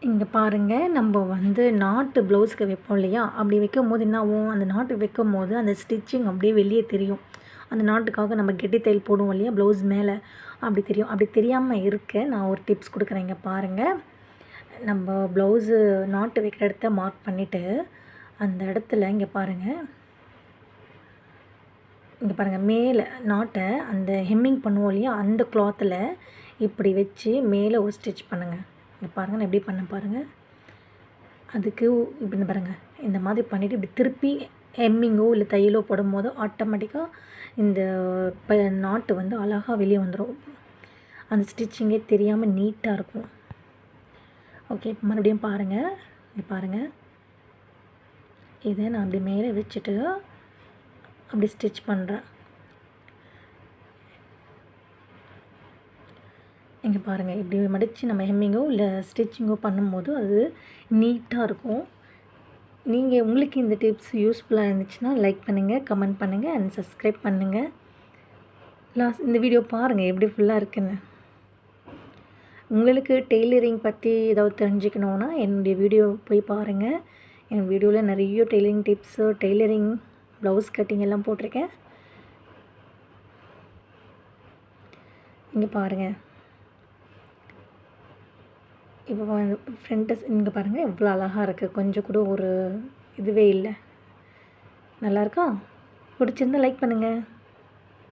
இங்கே பாருங்கள், நம்ம வந்து நாட்டு ப்ளவுஸுக்கு வைப்போம் இல்லையா? அப்படி வைக்கும்போது என்ன ஆகும், அந்த நாட்டு வைக்கும்போது அந்த ஸ்டிச்சிங் அப்படியே வெளியே தெரியும். அந்த நாட்டுக்காக நம்ம கெட்டி தையல் போடுவோம் இல்லையா ப்ளவுஸ் மேலே, அப்படி தெரியும். அப்படி தெரியாமல் இருக்க நான் ஒரு டிப்ஸ் கொடுக்குறேன். இங்கே பாருங்கள், நம்ம ப்ளவுஸு நாட்டு வைக்கிற இடத்த மார்க் பண்ணிவிட்டு அந்த இடத்துல இங்கே பாருங்கள், மேலே நாட்டை அந்த ஹெம்மிங் பண்ணுவோம் இல்லையா, அந்த கிளாத்தில் இப்படி வச்சு மேலே ஒரு ஸ்டிச் பண்ணுங்கள். இங்கே பாருங்கள், நான் எப்படி பண்ண பாருங்கள். அதுக்கு இப்படி பாருங்கள், இந்த மாதிரி பண்ணிவிட்டு இப்படி திருப்பி ஹெம்மிங்கோ இல்லை தையலோ போடும்போது ஆட்டோமேட்டிக்காக இந்த நாட்டு வந்து அழகாக வெளியே வந்துடும். அந்த ஸ்டிச்சிங்கே தெரியாமல் நீட்டாக இருக்கும். ஓகே, இப்போ மறுபடியும் பாருங்கள். இங்கே பாருங்கள், இதை நான் அப்படி மேலே வச்சுட்டு அப்படி ஸ்டிச் பண்ணுறேன். இங்கே பாருங்கள், இப்படி மடித்து நம்ம ஹெம்மிங்கோ இல்லை ஸ்டிச்சிங்கோ பண்ணும்போது அது நீட்டாக இருக்கும். உங்களுக்கு இந்த டிப்ஸ் யூஸ்ஃபுல்லாக இருந்துச்சுன்னா லைக் பண்ணுங்கள், கமெண்ட் பண்ணுங்கள் அண்ட் சப்ஸ்கிரைப் பண்ணுங்கள். இந்த வீடியோ பாருங்கள் எப்படி ஃபுல்லாக இருக்குன்னு. உங்களுக்கு டெய்லரிங் பற்றி ஏதாவது தெரிஞ்சுக்கணுன்னா என்னுடைய வீடியோ போய் பாருங்கள். என் வீடியோவில் நிறைய tailoring tips, tailoring blouse cutting எல்லாம் போட்டிருக்கேன். இங்கே பாருங்கள், இப்போ ஃப்ரண்ட்டு இங்கே பாருங்கள் எவ்வளோ அழகாக இருக்குது. கொஞ்சம் கூட ஒரு இதுவே இல்லை. நல்லாயிருக்கா? பிடிச்சிருந்தா லைக் பண்ணுங்கள்.